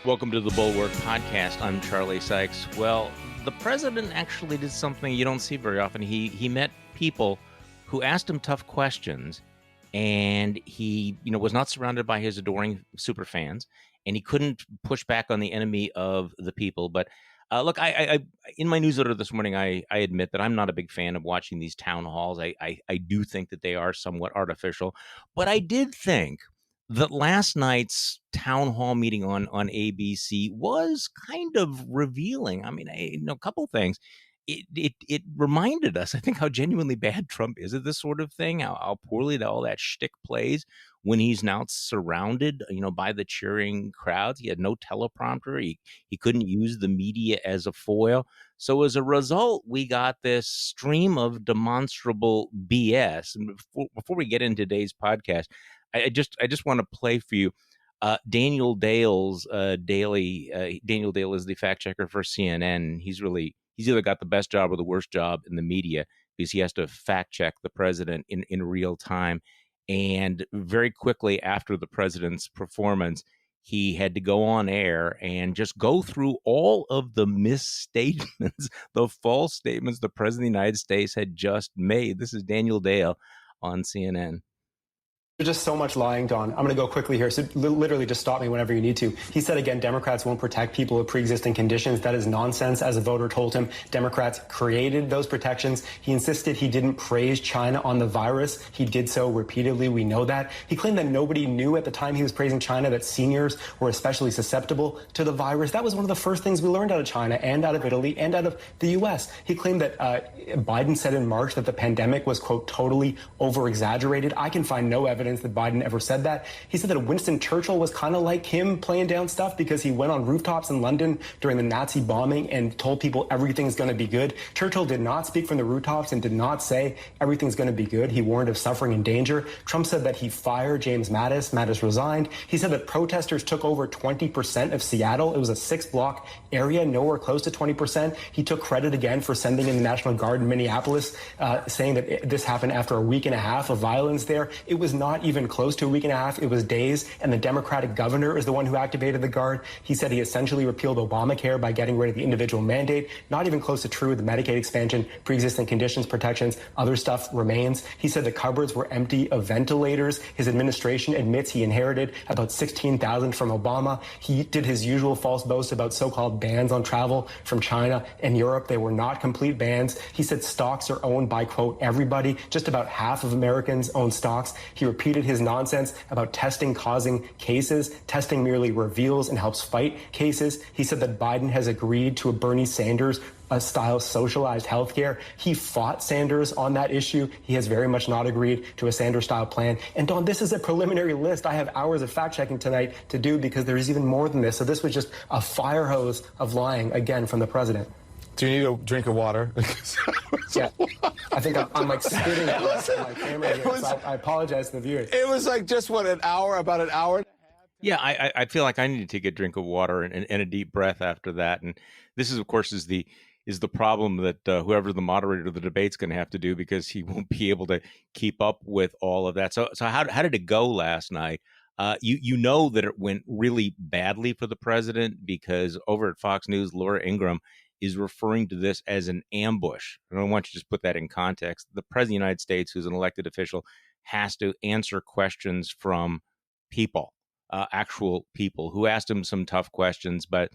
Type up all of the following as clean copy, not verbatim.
Welcome to the Bulwark podcast. I'm Charlie Sykes. Well, the president actually did something you don't see very often. He met people who asked him tough questions, and he, was not surrounded by his adoring super fans, and he couldn't push back on the enemy of the people. But look, I in my newsletter this morning, I admit that I'm not a big fan of watching these town halls. I do think that they are somewhat artificial, but I did think that last night's town hall meeting on ABC was kind of revealing. I mean, a couple things. It reminded us, I think, how genuinely bad Trump is at this sort of thing. How poorly all that shtick plays when he's now surrounded, by the cheering crowds. He had no teleprompter. He couldn't use the media as a foil. So as a result, we got this stream of demonstrable BS. And before we get into today's podcast, I just want to play for you Daniel Dale's daily. Daniel Dale is the fact checker for CNN. He's either got the best job or the worst job in the media because he has to fact check the president in real time. And very quickly after the president's performance, he had to go on air and just go through all of the misstatements, the false statements the president of the United States had just made. This is Daniel Dale on CNN. There's just so much lying, Don. I'm going to go quickly here, so literally just stop me whenever you need to. He said again, Democrats won't protect people with pre-existing conditions. That is nonsense. As a voter told him, Democrats created those protections. He insisted he didn't praise China on the virus. He did so repeatedly. We know that. He claimed that nobody knew at the time he was praising China that seniors were especially susceptible to the virus. That was one of the first things we learned out of China and out of Italy and out of the U.S. He claimed that Biden said in March that the pandemic was, quote, totally over-exaggerated. I can find no evidence that Biden ever said that. He said that Winston Churchill was kind of like him playing down stuff because he went on rooftops in London during the Nazi bombing and told people everything's going to be good. Churchill did not speak from the rooftops and did not say everything's going to be good. He warned of suffering and danger. Trump said that he fired James Mattis. Mattis resigned. He said that protesters took over 20% of Seattle. It was a 6-block area, nowhere close to 20%. He took credit again for sending in the National Guard in Minneapolis, saying that this happened after a week and a half of violence there. It was not even close to a week and a half. It was days, and the Democratic governor is the one who activated the Guard. He said he essentially repealed Obamacare by getting rid of the individual mandate. Not even close to true with the Medicaid expansion, pre-existing conditions protections, other stuff remains. He said the cupboards were empty of ventilators. His administration admits he inherited about 16,000 from Obama. He did his usual false boast about so-called bans on travel from China and Europe. They were not complete bans. He said stocks are owned by, quote, everybody. Just about half of Americans own stocks. He repeated his nonsense about testing causing cases. Testing merely reveals and helps fight cases. He said that Biden has agreed to a Bernie Sanders style socialized healthcare. He fought Sanders on that issue. He has very much not agreed to a Sanders style plan. And Don, this is a preliminary list. I have hours of fact checking tonight to do because there's even more than this. So this was just a fire hose of lying again from the president. Do you need a drink of water? Yeah, I think I'm like spitting on my camera here, so I apologize to the viewers. It was like just, about an hour? Yeah, I feel like I need to take a drink of water and a deep breath after that. And this is, of course, is the problem that whoever the moderator of the debate's going to have to do because he won't be able to keep up with all of that. So how did it go last night? You know that it went really badly for the president because over at Fox News, Laura Ingraham is referring to this as an ambush. And I want you to just put that in context. The president of the United States, who's an elected official, has to answer questions from people, actual people who asked him some tough questions. But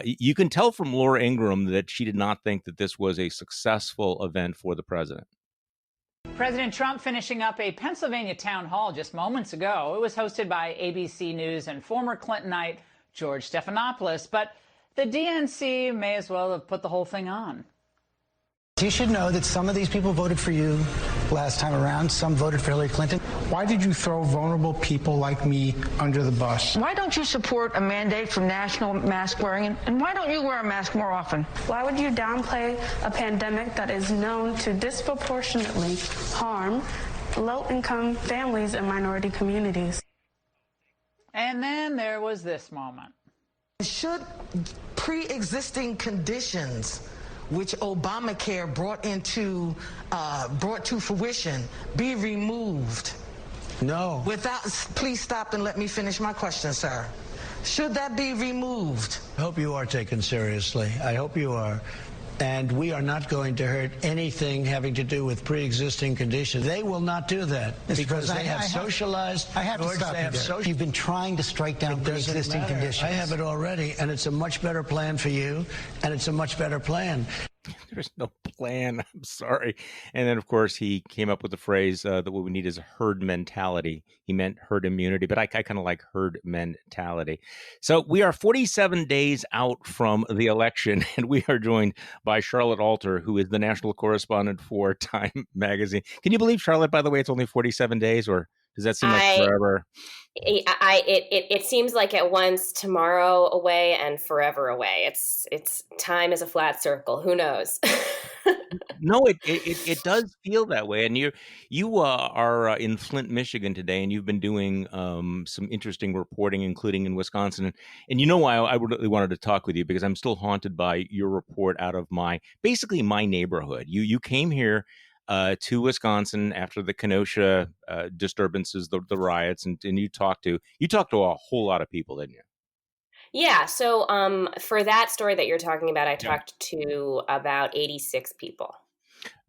you can tell from Laura Ingraham that she did not think that this was a successful event for the president. President Trump finishing up a Pennsylvania town hall just moments ago. It was hosted by ABC News and former Clintonite George Stephanopoulos. But the DNC may as well have put the whole thing on. You should know that some of these people voted for you last time around. Some voted for Hillary Clinton. Why did you throw vulnerable people like me under the bus? Why don't you support a mandate for national mask wearing? And why don't you wear a mask more often? Why would you downplay a pandemic that is known to disproportionately harm low-income families and minority communities? And then there was this moment. Should pre-existing conditions which Obamacare brought to fruition be removed? No. Please stop and let me finish my question, sir. Should that be removed? I hope you are taken seriously. I hope you are. And we are not going to hurt anything having to do with pre-existing conditions. They will not do that because they have socialized. I have to stop you there. You've been trying to strike down pre-existing conditions. I have it already, and it's a much better plan for you, and it's a much better plan. There's no plan. I'm sorry. And then, of course, he came up with the phrase that what we need is herd mentality. He meant herd immunity, but I kind of like herd mentality. So we are 47 days out from the election, and we are joined by Charlotte Alter, who is the national correspondent for Time Magazine. Can you believe, Charlotte, by the way, it's only 47 days, or does that seem like forever? It seems like at once tomorrow away and forever away. It's time is a flat circle. Who knows? No, it does feel that way. And you are in Flint, Michigan today, and you've been doing some interesting reporting, including in Wisconsin. And you know why I really wanted to talk with you, because I'm still haunted by your report out of basically my neighborhood. You came here to Wisconsin after the Kenosha disturbances, the riots, and you talked to a whole lot of people, didn't you? Yeah. So for that story that you're talking about, I talked to about 86 people.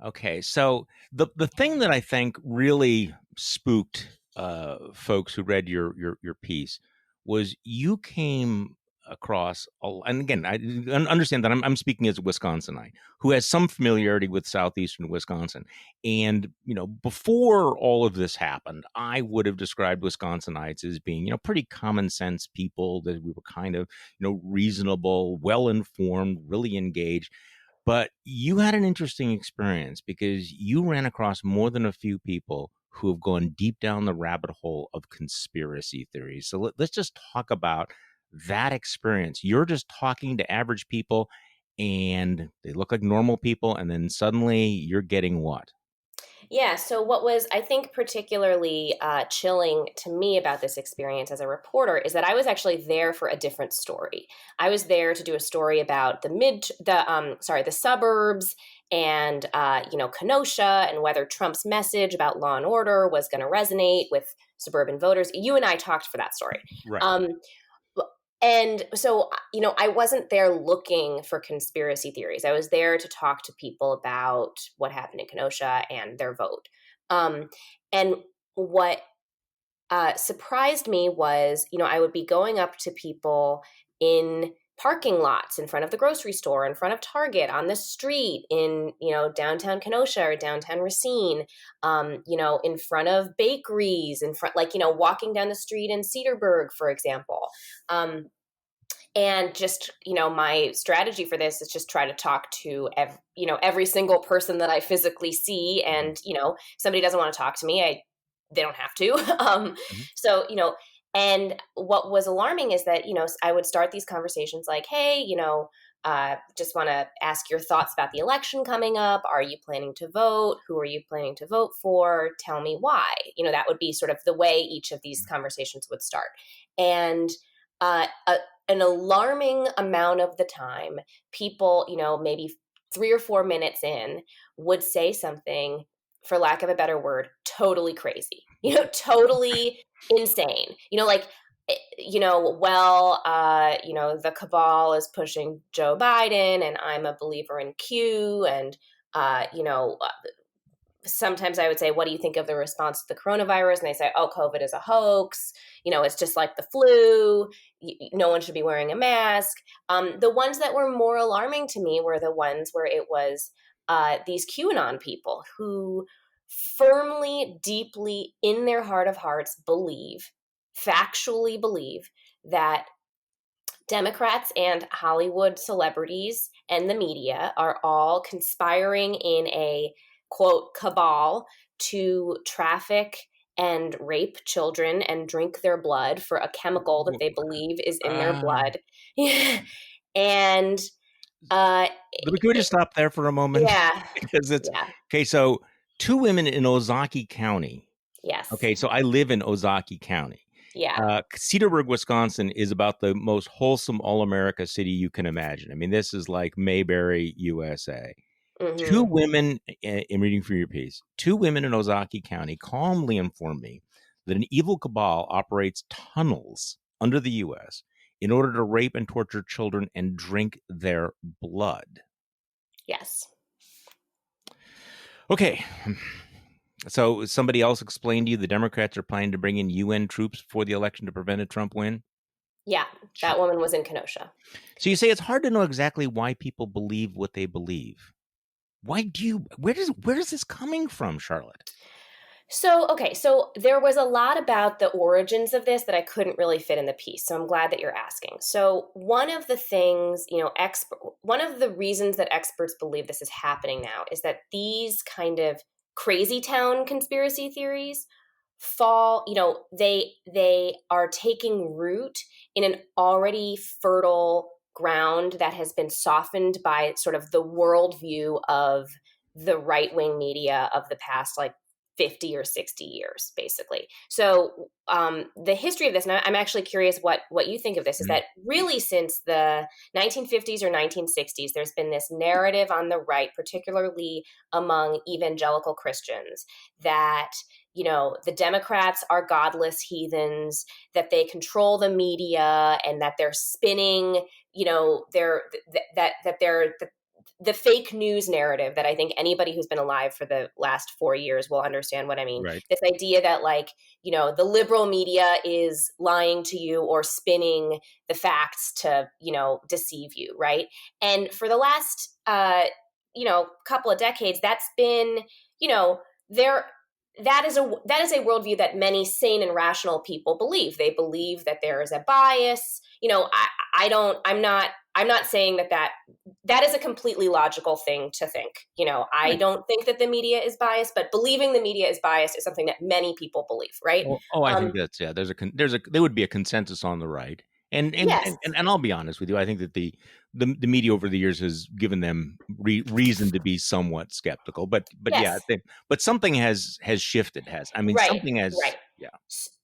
Okay, so the thing that I think really spooked folks who read your piece was you came across, and again, I understand that I'm speaking as a Wisconsinite who has some familiarity with southeastern Wisconsin, and before all of this happened, I would have described Wisconsinites as being pretty common sense people, that we were kind of reasonable, well informed, really engaged. But you had an interesting experience because you ran across more than a few people who have gone deep down the rabbit hole of conspiracy theories. So let's just talk about that experience. You're just talking to average people and they look like normal people, and then suddenly you're getting what? Yeah. So, what was, I think, particularly chilling to me about this experience as a reporter is that I was actually there for a different story. I was there to do a story about the suburbs and Kenosha, and whether Trump's message about law and order was going to resonate with suburban voters. You and I talked for that story. Right. And so, I wasn't there looking for conspiracy theories. I was there to talk to people about what happened in Kenosha and their vote. And what surprised me was, I would be going up to people in parking lots, in front of the grocery store, in front of Target, on the street, in, downtown Kenosha or downtown Racine, in front of bakeries, in front, walking down the street in Cedarburg, for example. And just, my strategy for this is just try to talk to every single person that I physically see. And, if somebody doesn't want to talk to me, they don't have to. So, and what was alarming is that, I would start these conversations like, hey, just want to ask your thoughts about the election coming up. Are you planning to vote? Who are you planning to vote for? Tell me why. That would be sort of the way each of these conversations would start. And an alarming amount of the time, people, maybe 3 or 4 minutes in, would say something, for lack of a better word, totally crazy, totally insane, the cabal is pushing Joe Biden and I'm a believer in Q. And, sometimes I would say, what do you think of the response to the coronavirus? And they say, oh, COVID is a hoax. It's just like the flu. No one should be wearing a mask. The ones that were more alarming to me were the ones where it was these QAnon people who firmly, deeply, in their heart of hearts, factually believe that Democrats and Hollywood celebrities and the media are all conspiring in a, quote, cabal to traffic and rape children and drink their blood for a chemical that they believe is in their blood. And can we just stop there for a moment? Yeah. Because okay. So 2 women in Ozaki County. Yes. Okay. So I live in Ozaki County. Yeah. Cedarburg, Wisconsin is about the most wholesome all-America city you can imagine. I mean, this is like Mayberry, USA. Mm-hmm. 2 women, in reading from your piece, 2 women in Ozaki County calmly informed me that an evil cabal operates tunnels under the U.S. in order to rape and torture children and drink their blood. Yes. Okay. So somebody else explained to you the Democrats are planning to bring in UN troops before the election to prevent a Trump win? Yeah, that woman was in Kenosha. So you say it's hard to know exactly why people believe what they believe. Where is this coming from, Charlotte? So there was a lot about the origins of this that I couldn't really fit in the piece. So I'm glad that you're asking. So one of the things, one of the reasons that experts believe this is happening now is that these kind of crazy town conspiracy theories they are taking root in an already fertile ground that has been softened by sort of the worldview of the right-wing media of the past, like 50 or 60 years, basically. So the history of this, and I'm actually curious what you think of this, is that really since the 1950s or 1960s, there's been this narrative on the right, particularly among evangelical Christians, that the Democrats are godless heathens, that they control the media, and that they're spinning, the fake news narrative that I think anybody who's been alive for the last 4 years will understand what I mean. Right. This idea that the liberal media is lying to you or spinning the facts to, deceive you. Right. And for the last, couple of decades, that's been, that is a worldview that many sane and rational people believe. They believe that there is a bias. I'm not saying that is a completely logical thing to think. I don't think that the media is biased, but believing the media is biased is something that many people believe, right? I think that's, yeah, there would be a consensus on the right. And Yes. and I'll be honest with you, I think that the media over the years has given them reason to be somewhat skeptical, but Yes. yeah, but something has shifted. Right. Something has, right. yeah.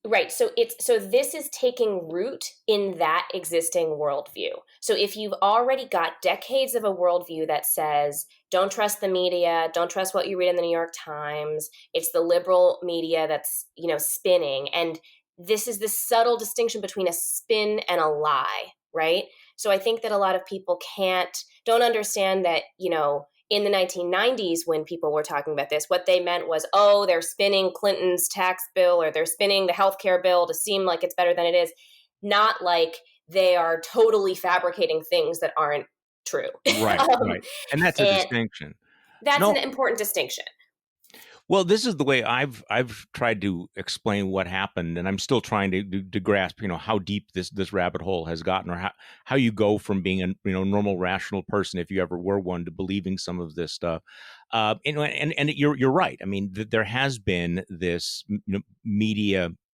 Right. So this is taking root in that existing worldview. So if you've already got decades of a worldview that says, don't trust the media, don't trust what you read in the New York Times, it's the liberal media that's, spinning. And this is the subtle distinction between a spin and a lie, right? So I think that a lot of people don't understand that, in the 1990s, when people were talking about this, what they meant was, oh, they're spinning Clinton's tax bill or they're spinning the healthcare bill to seem like it's better than it is. Not like they are totally fabricating things that aren't true. Right. Right. And that's a distinction. That's an important distinction. Well, this is the way I've tried to explain what happened, and I'm still trying to grasp, how deep this rabbit hole has gotten, or how you go from being a normal rational person, if you ever were one, to believing some of this stuff. And you're right. I mean, there has been this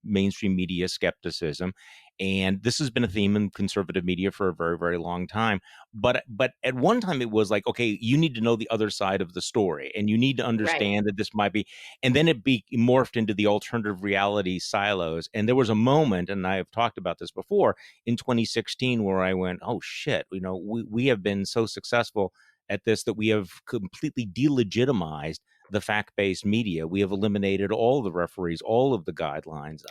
mainstream media skepticism, and this has been a theme in conservative media for a very, very long time. But at one time it was like, okay, you need to know the other side of the story, and you need to understand that this might be, and then it morphed into the alternative reality silos. And there was a moment, and I've talked about this before, in 2016, where I went, oh shit, we have been so successful at this that we have completely delegitimized the fact-based media. We have eliminated all the referees, all of the guidelines,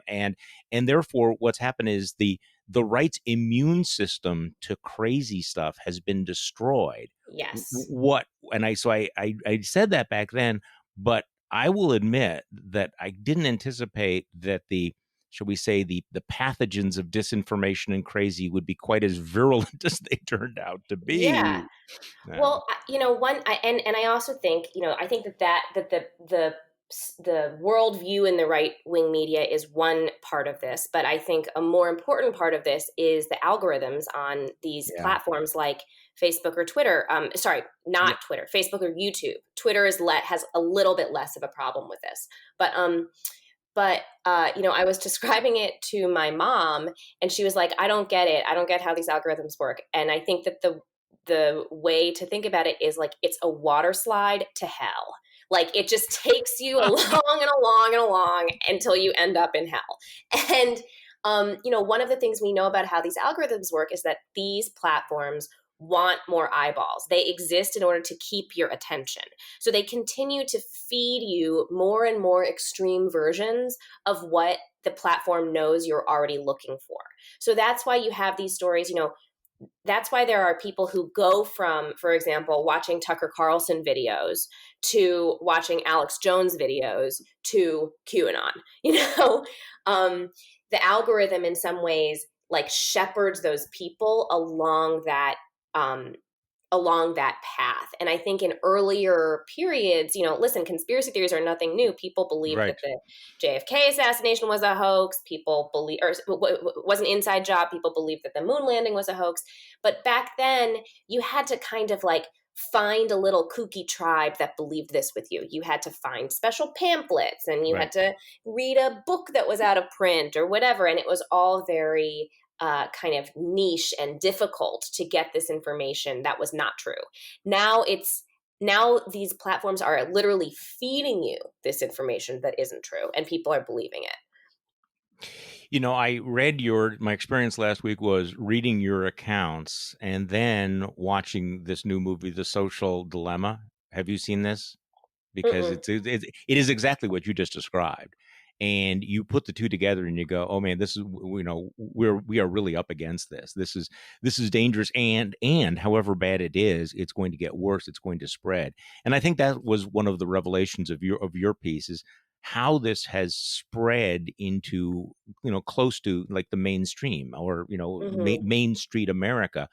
and therefore what's happened is the right's immune system to crazy stuff has been destroyed. Yes. I said that back then, but I will admit that I didn't anticipate that shall we say, the pathogens of disinformation and crazy would be quite as virulent as they turned out to be. Yeah. Well, I also think, I think that the worldview in the right wing media is one part of this, but I think a more important part of this is the algorithms on these platforms like Facebook or Twitter. Twitter, Facebook or YouTube. Twitter has a little bit less of a problem with this, but I was describing it to my mom, and she was like, "I don't get it. I don't get how these algorithms work." And I think that the way to think about it is like it's a water slide to hell. Like it just takes you along and along and along until you end up in hell. And one of the things we know about how these algorithms work is that these platforms want more eyeballs. They exist in order to keep your attention. So they continue to feed you more and more extreme versions of what the platform knows you're already looking for. So that's why you have these stories, that's why there are people who go from, for example, watching Tucker Carlson videos to watching Alex Jones videos to QAnon. The algorithm in some ways like shepherds those people along that path. And I think in earlier periods, listen, conspiracy theories are nothing new. People believed that the JFK assassination was a hoax. People believe, or was an inside job. People believed that the moon landing was a hoax. But back then, you had to kind of like find a little kooky tribe that believed this with you. You had to find special pamphlets, and you had to read a book that was out of print or whatever. And it was all very kind of niche and difficult to get this information that was not true. Now these platforms are literally feeding you this information that isn't true, and people are believing it. I read my experience last week was reading your accounts and then watching this new movie, The Social Dilemma. Have you seen this? Because it is exactly what you just described. And you put the two together and you go, oh man, this is, we are really up against this. This is dangerous. And however bad it is, it's going to get worse. It's going to spread. And I think that was one of the revelations of your piece, is how this has spread into, close to like the mainstream, or, Main Street America,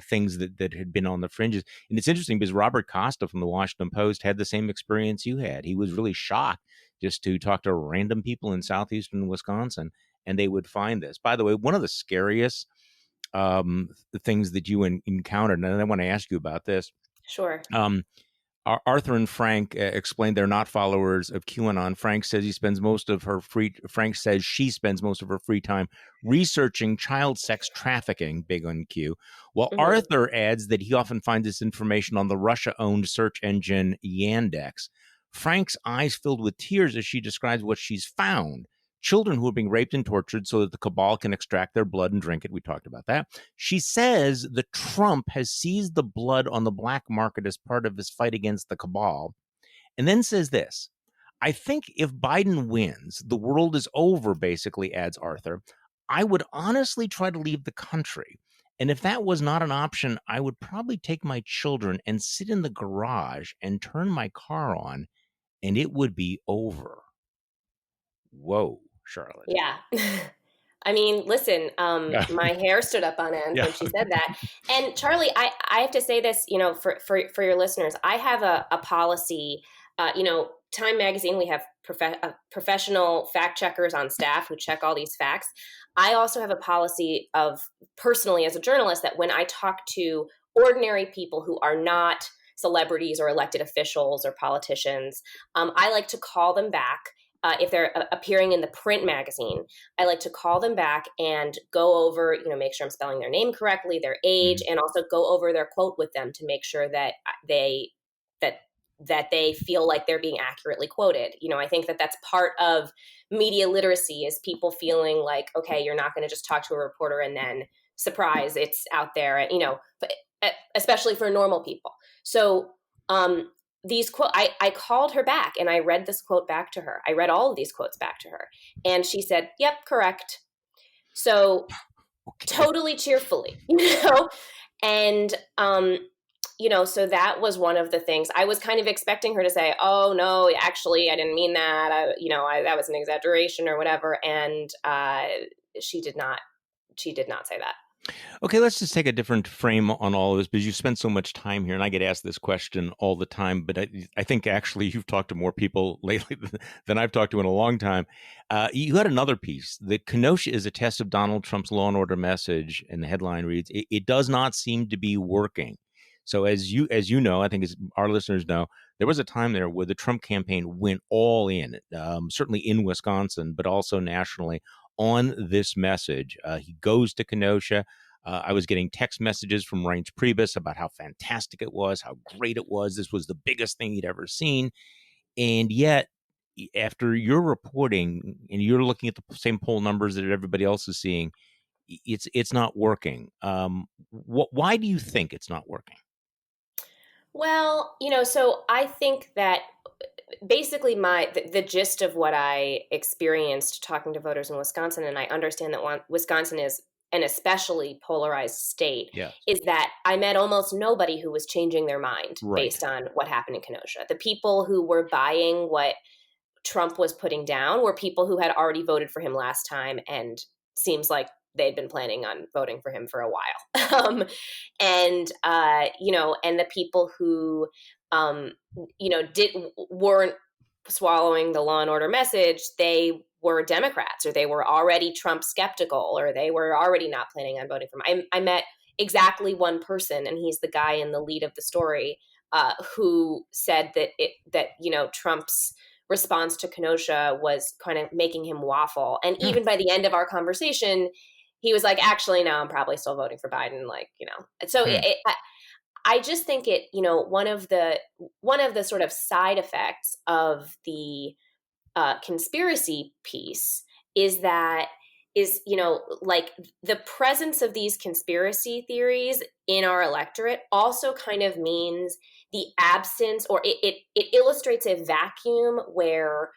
things that had been on the fringes. And it's interesting because Robert Costa from the Washington Post had the same experience you had. He was really shocked just to talk to random people in southeastern Wisconsin, and they would find this. By the way, one of the scariest things that you encountered, and I want to ask you about this. Sure. Arthur and Frank explained they're not followers of QAnon. Frank says she spends most of her free time researching child sex trafficking, big on Q. While Arthur adds that he often finds this information on the Russia-owned search engine Yandex. Frank's eyes filled with tears as she describes what she's found. Children who are being raped and tortured so that the cabal can extract their blood and drink it. We talked about that. She says that Trump has seized the blood on the black market as part of his fight against the cabal. And then says this: I think if Biden wins, the world is over, basically, adds Arthur. I would honestly try to leave the country. And if that was not an option, I would probably take my children and sit in the garage and turn my car on, and it would be over. Whoa, Charlotte. Yeah. I mean, listen, my hair stood up on end when she said that. And Charlie, I have to say this, for your listeners, I have a policy, Time Magazine, we have professional fact checkers on staff who check all these facts. I also have a policy of, personally as a journalist, that when I talk to ordinary people who are not celebrities or elected officials or politicians, I like to call them back. If they're appearing in the print magazine, I like to call them back and go over, make sure I'm spelling their name correctly, their age, and also go over their quote with them to make sure that they feel like they're being accurately quoted. I think that that's part of media literacy, is people feeling like, okay, you're not going to just talk to a reporter and then surprise, it's out there, and, but especially for normal people. So, these quote, I called her back and I read this quote back to her. I read all of these quotes back to her, and she said, "Yep, correct." So totally cheerfully, and so that was one of the things I was kind of expecting her to say. Oh no, actually, I didn't mean that. That was an exaggeration or whatever. And she did not say that. Okay, let's just take a different frame on all of this, because you spend so much time here, and I get asked this question all the time, but I think actually you've talked to more people lately than I've talked to in a long time. You had another piece that Kenosha is a test of Donald Trump's law and order message, and the headline reads, it does not seem to be working. So as you know, I think as our listeners know, there was a time there where the Trump campaign went all in, certainly in Wisconsin, but also nationally, on this message. He goes to Kenosha. I was getting text messages from Reince Priebus about how fantastic it was, how great it was. This was the biggest thing he'd ever seen. And yet, after your reporting, and you're looking at the same poll numbers that everybody else is seeing, it's not working. Why do you think it's not working? Well, so I think that basically the gist of what I experienced talking to voters in Wisconsin, and I understand that Wisconsin is an especially polarized state, Yes. is that I met almost nobody who was changing their mind Right. based on what happened in Kenosha. The people who were buying what Trump was putting down were people who had already voted for him last time, and seems like they'd been planning on voting for him for a while. And the people who, weren't swallowing the law and order message, they were Democrats, or they were already Trump skeptical, or they were already not planning on voting for him. I met exactly one person, and he's the guy in the lead of the story, who said that Trump's response to Kenosha was kind of making him waffle. And even by the end of our conversation, he was like, actually, no, I'm probably still voting for Biden. So I just think one of the sort of side effects of the conspiracy piece is like the presence of these conspiracy theories in our electorate also kind of means the absence, or it illustrates a vacuum where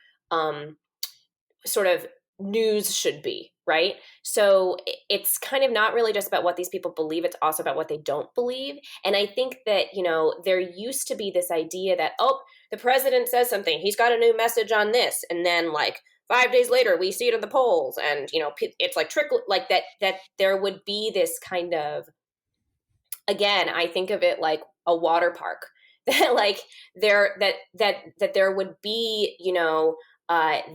sort of news should be, right? So it's kind of not really just about what these people believe, it's also about what they don't believe. And I think that, there used to be this idea that, oh, the president says something, he's got a new message on this, and then like 5 days later we see it in the polls, and it's like trickle, like that there would be this kind of, again, I think of it like a water park that like that there would be,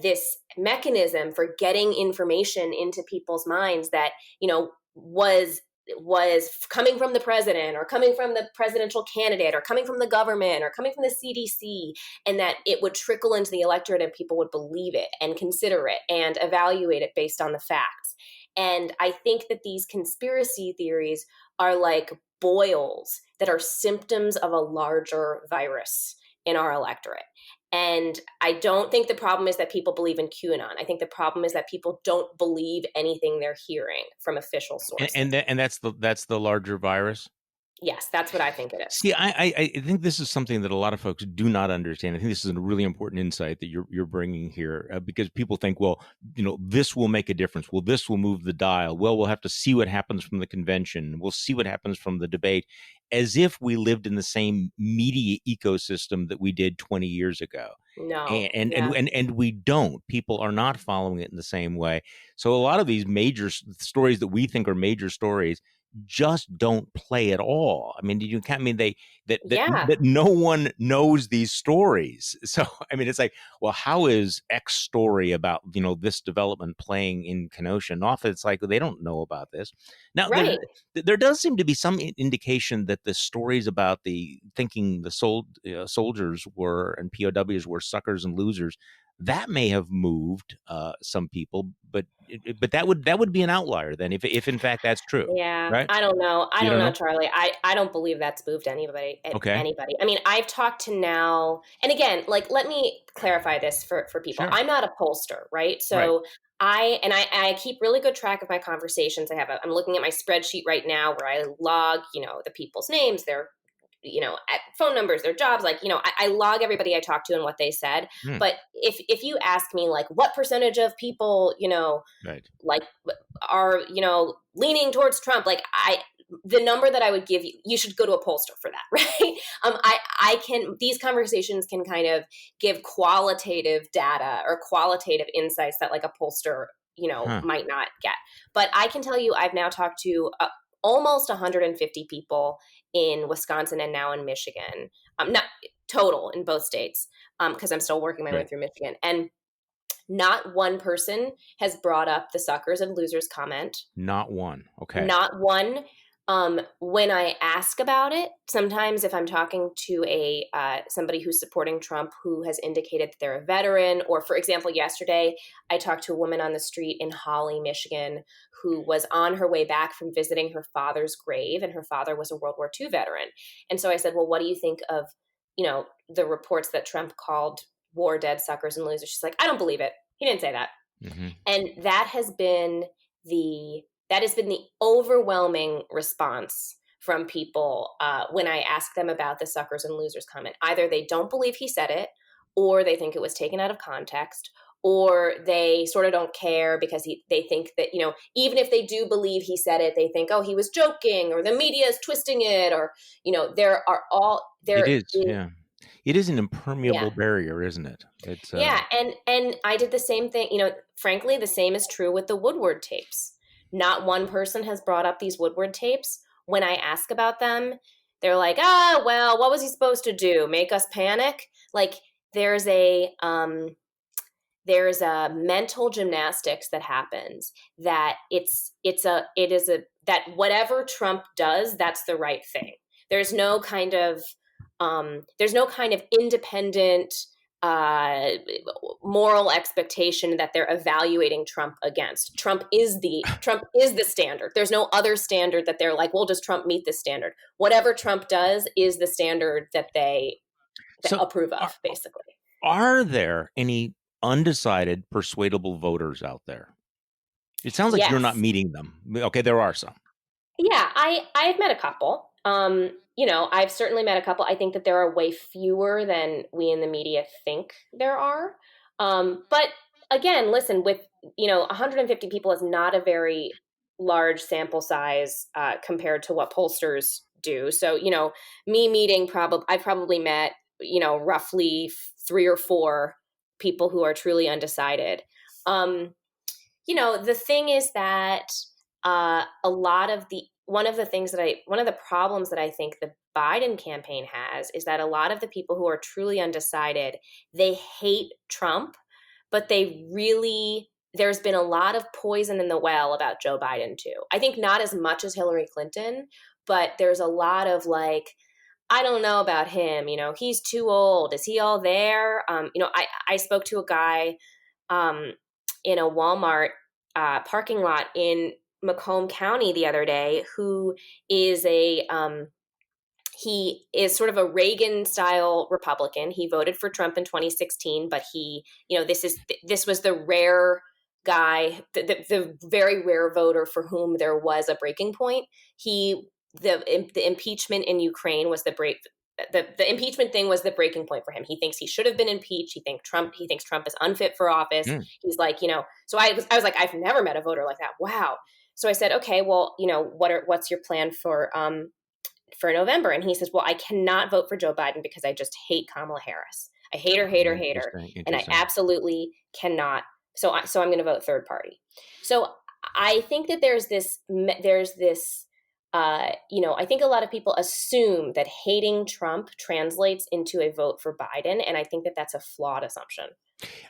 this mechanism for getting information into people's minds that, was coming from the president, or coming from the presidential candidate, or coming from the government, or coming from the CDC, and that it would trickle into the electorate and people would believe it and consider it and evaluate it based on the facts. And I think that these conspiracy theories are like boils that are symptoms of a larger virus in our electorate. And I don't think the problem is that people believe in QAnon. I think the problem is that people don't believe anything they're hearing from official sources. And that's the larger virus. Yes, that's what I think it is. See, I think this is something that a lot of folks do not understand. I think this is a really important insight that you're bringing here, because people think, well, this will make a difference. Well, this will move the dial. Well, we'll have to see what happens from the convention. We'll see what happens from the debate, as if we lived in the same media ecosystem that we did 20 years ago. No, and we don't. People are not following it in the same way. So a lot of these major stories that we think are major stories just don't play at all. I mean, that no one knows these stories. So I mean, it's like, well, how is X story about this development playing in Kenosha? And often it's like they don't know about this. Now, right. there does seem to be some indication that the stories about thinking the soldiers were and POWs were suckers and losers, that may have moved some people, but that would be an outlier then, if in fact that's true. Yeah, right? I don't know. I You don't don't know, know? Charlie. I don't believe that's moved anybody. Okay. Anybody. I mean, I've talked to now, and again, like, let me clarify this for people. Sure. I'm not a pollster, right? So I keep really good track of my conversations. I'm looking at my spreadsheet right now where I log, the people's names, their at phone numbers, their jobs, like, I log everybody I talk to and what they said. But if you ask me, like, what percentage of people, Right. like, are, leaning towards Trump, like, the number that I would give you, you should go to a pollster for that, right? These conversations can kind of give qualitative data or qualitative insights that like a pollster, might not get. But I can tell you, I've now talked to almost 150 people in Wisconsin and now in Michigan, not total in both states, because I'm still working my way through Michigan. And not one person has brought up the suckers and losers comment. Not one. Okay. Not one. When I ask about it, sometimes if I'm talking to somebody who's supporting Trump who has indicated that they're a veteran, or for example, yesterday I talked to a woman on the street in Holly, Michigan, who was on her way back from visiting her father's grave, and her father was a World War II veteran. And so I said, well, what do you think of, the reports that Trump called war dead suckers and losers? She's like, I don't believe it. He didn't say that. Mm-hmm. And that has been the That has been the overwhelming response from people when I ask them about the suckers and losers comment. Either they don't believe he said it, or they think it was taken out of context, or they sort of don't care because they think that, even if they do believe he said it, they think, oh, he was joking, or the media is twisting it, or, It is, is, yeah. It is an yeah. impermeable barrier, isn't it? It's Yeah, and I did the same thing. Frankly, the same is true with the Woodward tapes. Not one person has brought up these Woodward tapes. When I ask about them, they're like, well, what was he supposed to do? Make us panic? Like there's a mental gymnastics that happens that that whatever Trump does, that's the right thing. There's no kind of independent moral expectation that they're evaluating Trump against. Trump is the standard. There's no other standard that they're like, well, does Trump meet this standard? Whatever Trump does is the standard that they approve of, basically. Are there any undecided, persuadable voters out there? It sounds like you're not Yes. meeting them. Okay, there are some. Yeah, I've met a couple. I've certainly met a couple. I think that there are way fewer than we in the media think there are. But again, listen, with 150 people is not a very large sample size compared to what pollsters do. So, me meeting I've probably met, roughly 3 or 4 people who are truly undecided. The thing is that one of the problems that I think the Biden campaign has is that a lot of the people who are truly undecided, they hate Trump, but there's been a lot of poison in the well about Joe Biden too. I think not as much as Hillary Clinton, but there's a lot of like, I don't know about him. He's too old. Is he all there? I spoke to a guy in a Walmart parking lot in Macomb County the other day, who is he is sort of a Reagan style Republican. He voted for Trump in 2016, but this was the rare guy, the very rare voter for whom there was a breaking point. The impeachment in Ukraine was the impeachment thing was the breaking point for him. He thinks he should have been impeached. He thinks Trump is unfit for office. He's like, so I was like, I've never met a voter like that. Wow. So I said, okay, well, what's your plan for November? And he says, well, I cannot vote for Joe Biden because I just hate Kamala Harris. I hate her, hate her, hate her. And I absolutely cannot. So I'm going to vote third party. So I think that there's this, I think a lot of people assume that hating Trump translates into a vote for Biden. And I think that that's a flawed assumption.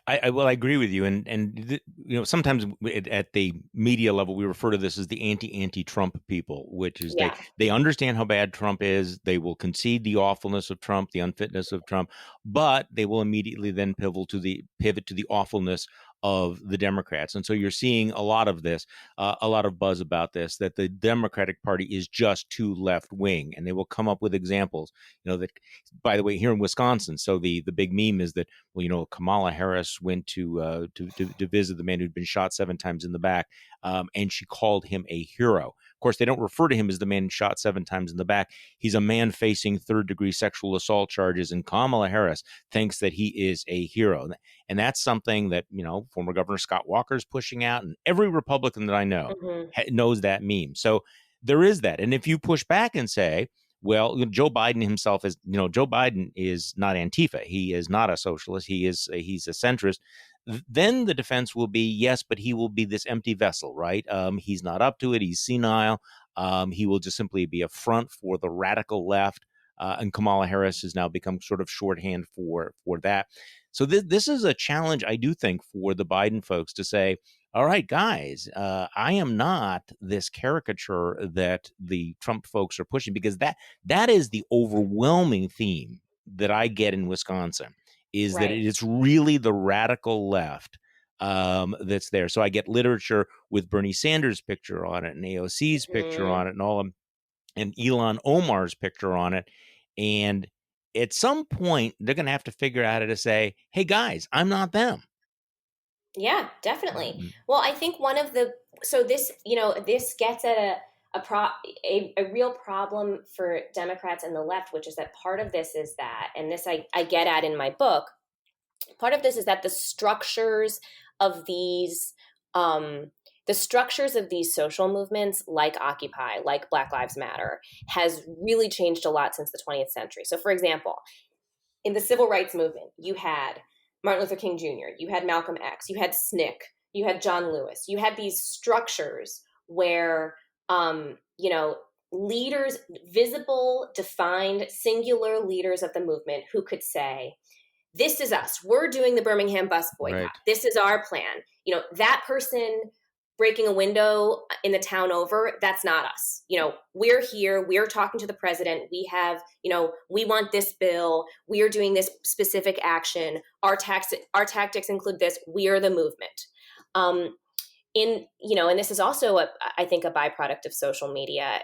I agree with you, and sometimes at the media level we refer to this as the anti-Trump people, which is they understand how bad Trump is. They will concede the awfulness of Trump, the unfitness of Trump, but they will immediately then pivot to the awfulness of the Democrats. And so you're seeing a lot of this, a lot of buzz about this, that the Democratic Party is just too left wing, and they will come up with examples. That, by the way, here in Wisconsin, so the big meme is that, well, Kamala Harris went to visit the man who'd been shot 7 times in the back, and she called him a hero. Of course, they don't refer to him as the man shot 7 times in the back. He's a man facing third-degree sexual assault charges, and Kamala Harris thinks that he is a hero. And that's something that, former Governor Scott Walker is pushing out, and every Republican that I know knows that meme. So there is that. And if you push back and say, well, Joe Biden himself Joe Biden is not Antifa. He is not a socialist. He's a centrist. Then the defense will be, yes, but he will be this empty vessel, right? He's not up to it. He's senile. He will just simply be a front for the radical left. And Kamala Harris has now become sort of shorthand for that. So this is a challenge, I do think, for the Biden folks to say, all right, guys, I am not this caricature that the Trump folks are pushing, because that is the overwhelming theme that I get in Wisconsin, is that it's really the radical left that's there. So I get literature with Bernie Sanders' picture on it and AOC's picture on it and all of them, and Ilhan Omar's picture on it. And at some point, they're going to have to figure out how to say, hey, guys, I'm not them. Yeah, definitely. Mm. Well, I think one of the so this this gets at a real problem for Democrats and the left, which is that part of this is that, and this I get at in my book, part of this is that of these um, the structures of these social movements like Occupy, like Black Lives Matter, has really changed a lot since the 20th century. So, for example, in the civil rights movement, you had Martin Luther King Jr., you had Malcolm X, you had SNCC, you had John Lewis. You had these structures where, leaders, visible, defined, singular leaders of the movement who could say, this is us. We're doing the Birmingham bus boycott. Right. This is our plan. That person breaking a window in the town over, that's not us. We're here. We're talking to the president. We have, we want this bill. We are doing this specific action. Our tactics include this. We are the movement. And this is also I think a byproduct of social media,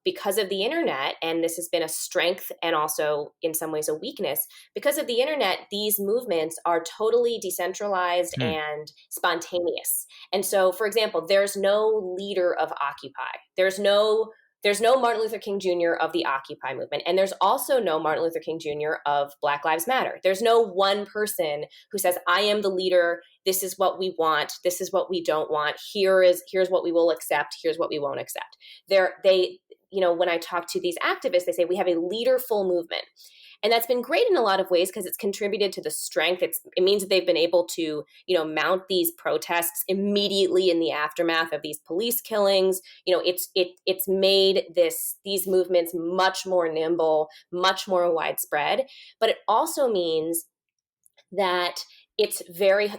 because of the internet, and this has been a strength and also in some ways a weakness. Because of the internet, these movements are totally decentralized and spontaneous. And so, for example, there's no leader of Occupy. There's no Martin Luther King Jr. of the Occupy movement. And there's also no Martin Luther King Jr. of Black Lives Matter. There's no one person who says, I am the leader. This is what we want. This is what we don't want. Here's what we will accept. Here's what we won't accept. When I talk to these activists, they say we have a leaderful movement. And that's been great in a lot of ways because it's contributed to the strength. It means that they've been able to, mount these protests immediately in the aftermath of these police killings. It's made these movements much more nimble, much more widespread. But it also means that it's very,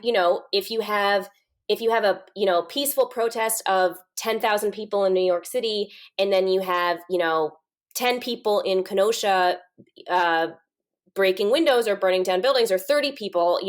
if you have a peaceful protest of 10,000 people in New York City, and then you have 10 people in Kenosha breaking windows or burning down buildings, or 30 people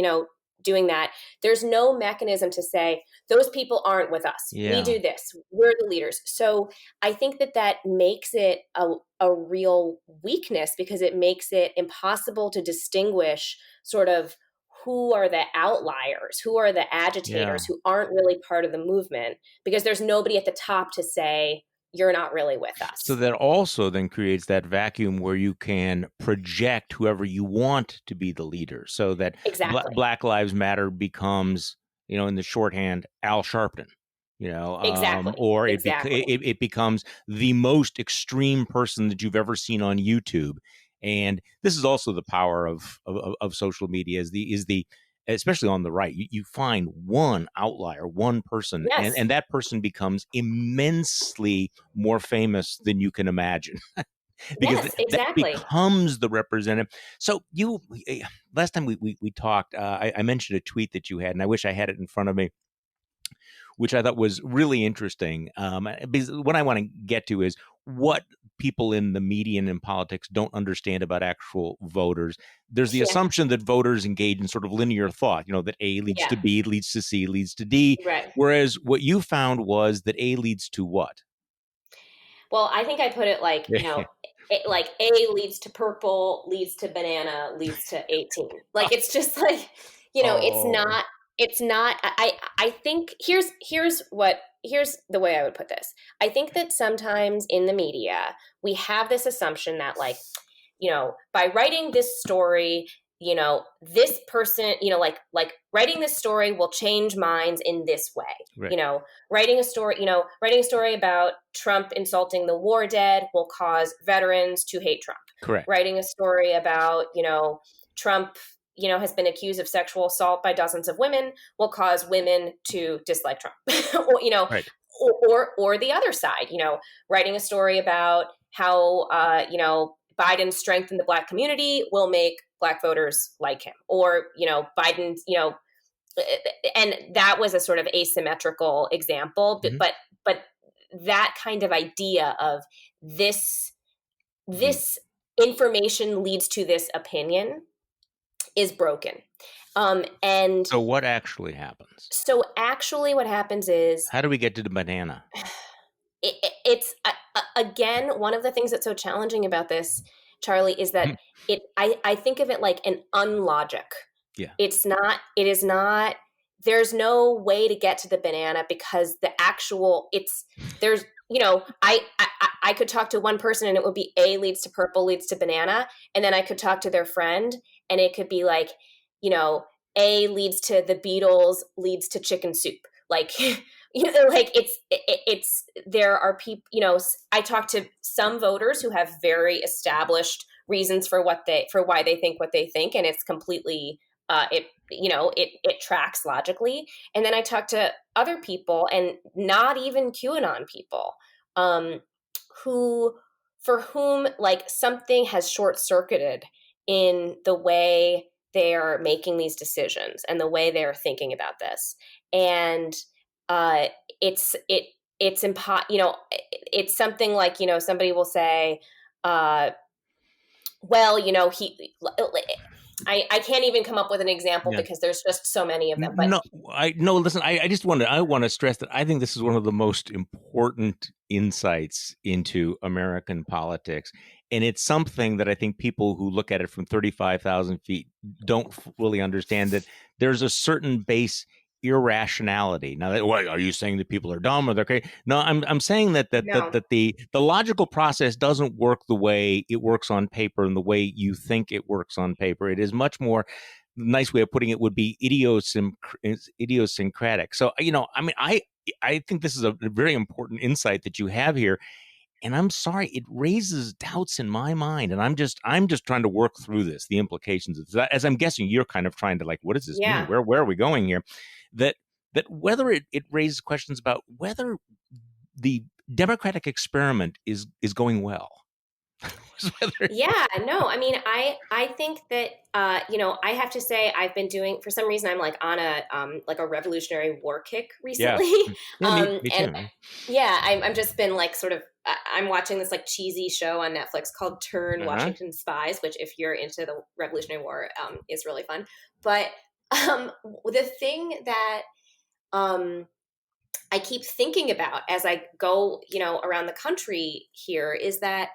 doing that, there's no mechanism to say those people aren't with us. Yeah. We do this. We're the leaders. So I think that makes it a real weakness, because it makes it impossible to distinguish sort of who are the outliers, who are the agitators, who aren't really part of the movement, because there's nobody at the top to say, you're not really with us. So that also then creates that vacuum where you can project whoever you want to be the leader, so that Exactly. Black Lives Matter becomes, in the shorthand, Al Sharpton, Exactly. or Exactly. it becomes the most extreme person that you've ever seen on YouTube. And this is also the power of social media is the especially on the right, you find one outlier, one person, Yes. and that person becomes immensely more famous than you can imagine. Because yes, exactly. that becomes the representative. So last time we talked, I mentioned a tweet that you had, and I wish I had it in front of me, which I thought was really interesting. Because what I want to get to is what people in the media and in politics don't understand about actual voters. There's the assumption that voters engage in sort of linear thought, that A leads to B, leads to C, leads to D. Right. Whereas what you found was that A leads to what? Well, I think I put it like, like A leads to purple, leads to banana, leads to 18. Like, it's just like, it's not, I think here's the way I would put this. I think that sometimes in the media, we have this assumption that by writing this story, this person, like writing this story will change minds in this way. Right. Writing a story about Trump insulting the war dead will cause veterans to hate Trump. Correct. Writing a story about, Trump, has been accused of sexual assault by dozens of women will cause women to dislike Trump. Right. or the other side, writing a story about how, Biden strengthened the Black community will make Black voters like him, or, Biden, and that was a sort of asymmetrical example, Mm-hmm. but that kind of idea of this information leads to this opinion is broken. And so what actually happens? So actually what happens is, how do we get to the banana? It's again, one of the things that's so challenging about this, Charlie, is that I think of it like an unlogic. Yeah. It is not there's no way to get to the banana because there's, I could talk to one person and it would be A leads to purple leads to banana. And then I could talk to their friend and it could be like, A leads to the Beatles leads to chicken soup. Like, like there are people, I talk to some voters who have very established reasons for why they think what they think. And it's completely, it tracks logically. And then I talk to other people, and not even QAnon people, for whom like something has short circuited in the way they are making these decisions and the way they are thinking about this. And it's something like, somebody will say, I can't even come up with an example because there's just so many of them. But listen, I want to stress that I think this is one of the most important insights into American politics. And it's something that I think people who look at it from 35,000 feet don't fully understand, that there's a certain base irrationality. Now, are you saying that people are dumb or they're crazy? No, I'm saying that the logical process doesn't work the way it works on paper and the way you think it works on paper. It is much more. Nice way of putting it would be idiosyncratic. So, I think this is a very important insight that you have here. And I'm sorry, it raises doubts in my mind. And I'm just trying to work through this, the implications of that. As I'm guessing you're kind of trying to, like, what does this mean? Where are we going here? That whether it raises questions about whether the democratic experiment is going well. I think that, I have to say I've been doing, for some reason, I'm like on a Revolutionary War kick recently. Me too. I'm just been like sort of, I'm watching this like cheesy show on Netflix called Turn Washington Spies, which if you're into the Revolutionary War, is really fun. But the thing that I keep thinking about as I go, around the country here is that,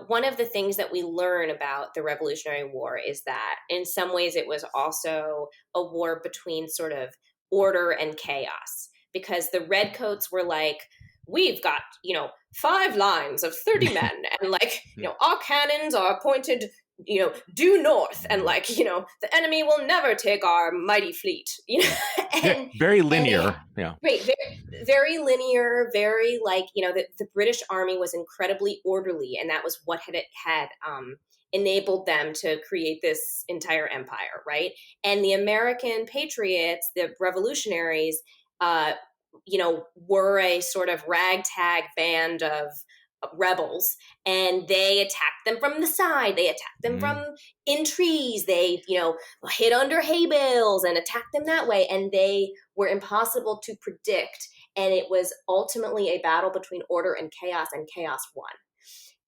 one of the things that we learn about the Revolutionary War is that in some ways it was also a war between sort of order and chaos, because the redcoats were like, we've got, 5 lines of 30 men and like, our cannons are pointed, due north, and like, the enemy will never take our mighty fleet, and very linear. Right. Very, very linear, very like, the British Army was incredibly orderly, and that was what had enabled them to create this entire empire, right? And the American patriots, the revolutionaries, were a sort of ragtag band of rebels, and they attacked them from the side. They attacked them from in trees. They, hid under hay bales and attacked them that way. And they were impossible to predict. And it was ultimately a battle between order and chaos won.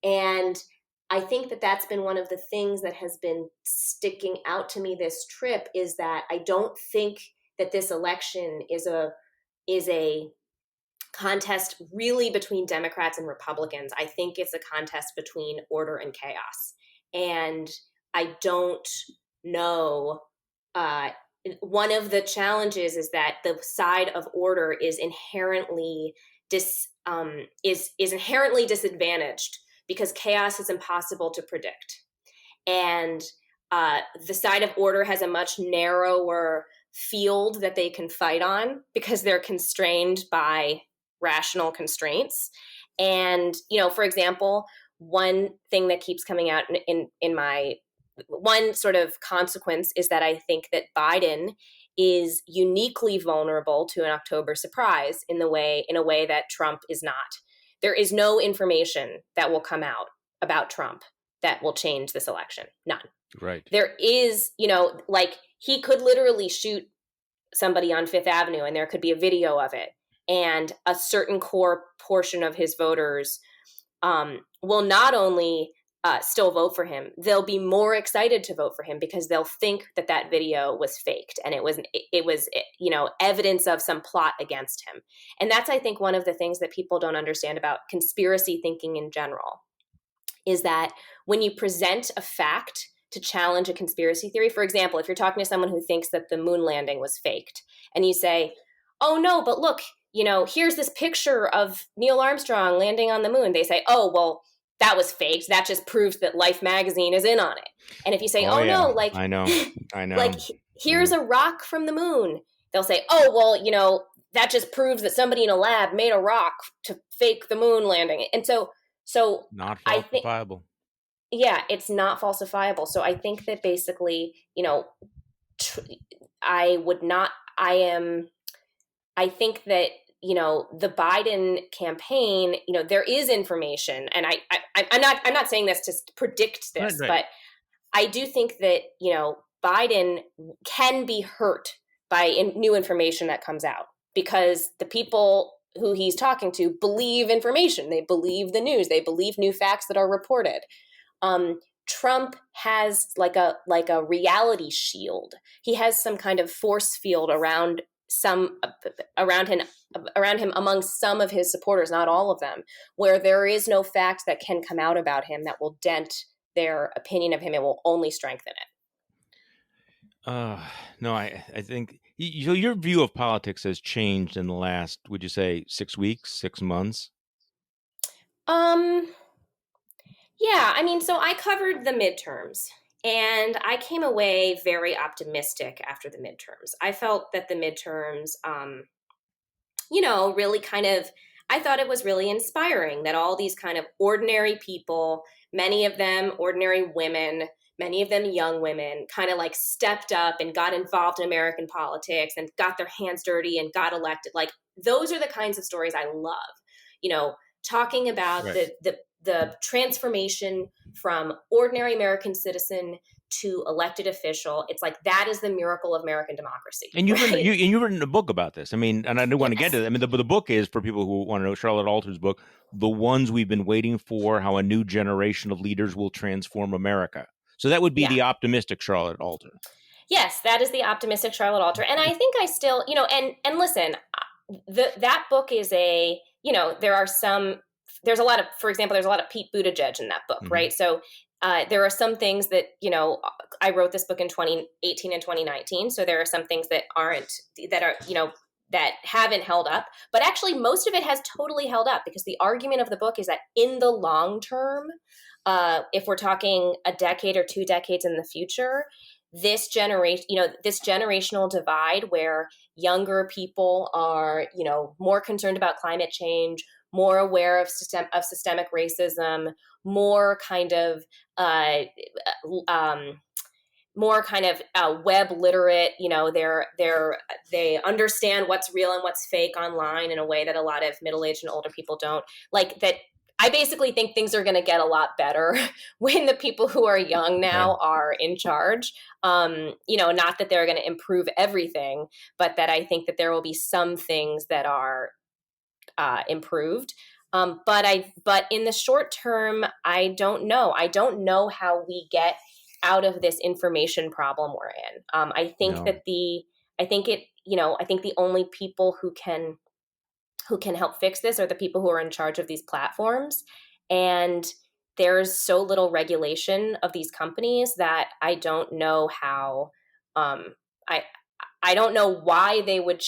And I think that that's been one of the things that has been sticking out to me this trip, is that I don't think that this election is a contest really between Democrats and Republicans. I think it's a contest between order and chaos. And I don't know. One of the challenges is that the side of order is inherently inherently disadvantaged, because chaos is impossible to predict. And the side of order has a much narrower field that they can fight on, because they're constrained by rational constraints. And, for example, one thing that keeps coming out in my one sort of consequence is that I think that Biden is uniquely vulnerable to an October surprise in a way that Trump is not. There is no information that will come out about Trump that will change this election. None. Right. There is, like, he could literally shoot somebody on Fifth Avenue and there could be a video of it. And a certain core portion of his voters will not only still vote for him, they'll be more excited to vote for him because they'll think that that video was faked and it was evidence of some plot against him. And that's, I think, one of the things that people don't understand about conspiracy thinking in general, is that when you present a fact to challenge a conspiracy theory. For example, if you're talking to someone who thinks that the moon landing was faked, and you say, oh no, but look, here's this picture of Neil Armstrong landing on the moon. They say, oh, well, that was faked. That just proves that Life magazine is in on it. And if you say, oh yeah. no, like, I know. like, here's a rock from the moon, they'll say, oh, well, that just proves that somebody in a lab made a rock to fake the moon landing. And so not I think, falsifiable. yeah, it's not falsifiable. So I think that basically, I think that, the Biden campaign, there is information, and I'm not saying this to predict this, Right. but I do think that, Biden can be hurt by new information that comes out, because the people who he's talking to believe information. They believe the news. They believe new facts that are reported. Trump has like a reality shield. He has some kind of force field around him among some of his supporters, not all of them, where there is no fact that can come out about him that will dent their opinion of him. It will only strengthen it. No, I think your view of politics has changed in the last, would you say, 6 weeks, 6 months? Yeah, I mean, so I covered the midterms, and I came away very optimistic after the midterms. I felt that the midterms, really kind of, I thought it was really inspiring that all these kind of ordinary people, many of them ordinary women, many of them young women, kind of like stepped up and got involved in American politics and got their hands dirty and got elected. Like, those are the kinds of stories I love, talking about the transformation from ordinary American citizen to elected official. It's like, that is the miracle of American democracy. And you've written a book about this. I mean, and I do want to get to that. I mean, the book is, for people who want to know, Charlotte Alter's book, The Ones We've Been Waiting For: How a New Generation of Leaders Will Transform America. So that would be the optimistic Charlotte Alter. Yes, that is the optimistic Charlotte Alter. And I think I still, and listen, that book is there's a lot of, for example, there's a lot of Pete Buttigieg in that book, right? So there are some things that, I wrote this book in 2018 and 2019. So there are some things that that haven't held up, but actually most of it has totally held up, because the argument of the book is that in the long term, if we're talking a decade or 2 decades in the future, this generational divide where younger people are, more concerned about climate change, more aware of systemic racism, more kind of web literate. They understand what's real and what's fake online in a way that a lot of middle-aged and older people don't. Like that. I basically think things are going to get a lot better when the people who are young now are in charge. Not that they're going to improve everything, but that I think that there will be some things that are improved. But in the short term, I don't know. I don't know how we get out of this information problem we're in. I think the only people who can help fix this are the people who are in charge of these platforms. And there's so little regulation of these companies that I don't know how, I don't know why they would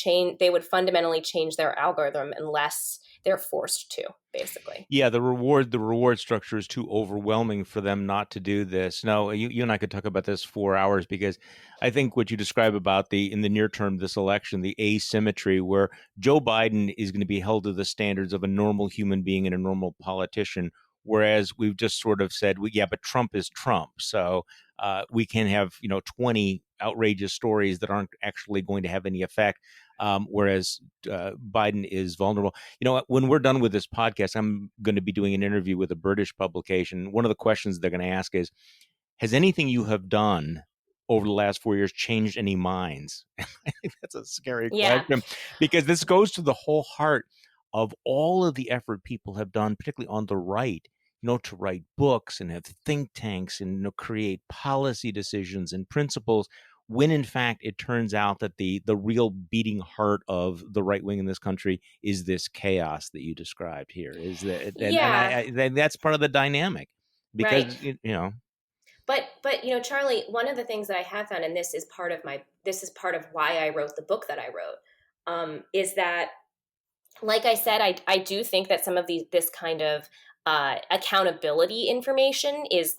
fundamentally change their algorithm unless they're forced to, basically. Yeah, the reward structure is too overwhelming for them not to do this. No, you and I could talk about this 4 hours, because I think what you describe about in the near term, this election, the asymmetry where Joe Biden is going to be held to the standards of a normal human being and a normal politician, whereas we've just sort of said, but Trump is Trump. So we can have, 20 outrageous stories that aren't actually going to have any effect. Whereas Biden is vulnerable. When we're done with this podcast, I'm going to be doing an interview with a British publication. One of the questions they're going to ask is, has anything you have done over the last 4 years changed any minds? I think that's a scary question, because this goes to the whole heart of all of the effort people have done, particularly on the right, to write books and have think tanks and create policy decisions and principles, when in fact it turns out that the real beating heart of the right wing in this country is this chaos that you described here. Is that and that's part of the dynamic, because But Charlie, one of the things that I have found, and this is part of why I wrote the book that I wrote, is that, like I said, I do think that some of this kind of accountability information is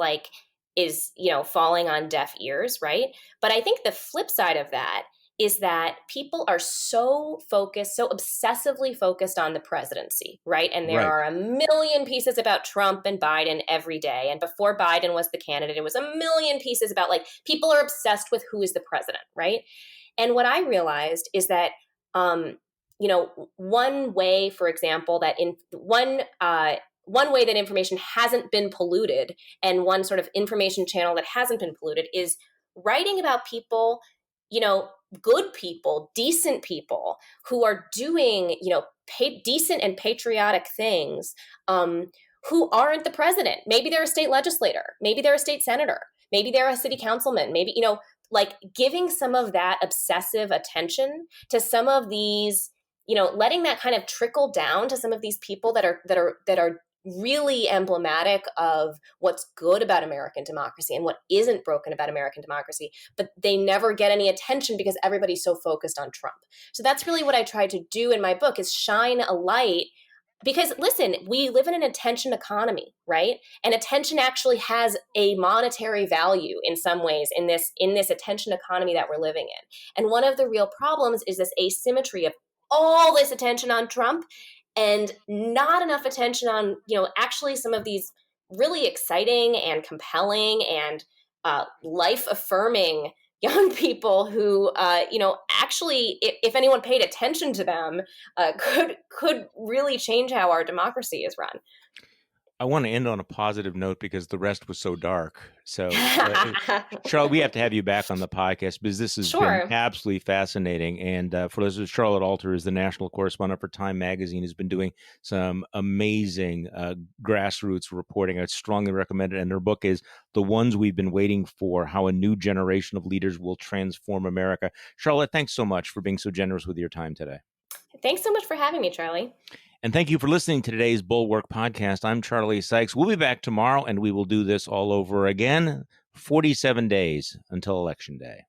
falling on deaf ears, right? But I think the flip side of that is that people are so obsessively focused on the presidency, right? And there are a million pieces about Trump and Biden every day. And before Biden was the candidate, it was a million pieces about people are obsessed with who is the president, right? And what I realized is that, one way, for example, one way that information hasn't been polluted, and one sort of information channel that hasn't been polluted, is writing about people, good people, decent people who are doing, decent and patriotic things, who aren't the president. Maybe they're a state legislator. Maybe they're a state senator. Maybe they're a city councilman. Maybe, giving some of that obsessive attention to some of these, letting that kind of trickle down to some of these people that are really emblematic of what's good about American democracy and what isn't broken about American democracy, but they never get any attention because everybody's so focused on Trump. So that's really what I tried to do in my book, is shine a light. Because listen, we live in an attention economy, right? And attention actually has a monetary value in some ways in this attention economy that we're living in. And one of the real problems is this asymmetry of all this attention on Trump and not enough attention on, actually some of these really exciting and compelling and life-affirming young people who, actually, if anyone paid attention to them, could really change how our democracy is run. I want to end on a positive note because the rest was so dark. So, Charlotte, we have to have you back on the podcast because this has been absolutely fascinating. And for listeners, Charlotte Alter is the national correspondent for Time Magazine, has been doing some amazing grassroots reporting. I strongly recommend it. And her book is The Ones We've Been Waiting For: How a New Generation of Leaders Will Transform America. Charlotte, thanks so much for being so generous with your time today. Thanks so much for having me, Charlie. And thank you for listening to today's Bulwark podcast. I'm Charlie Sykes. We'll be back tomorrow, and we will do this all over again. 47 days until Election Day.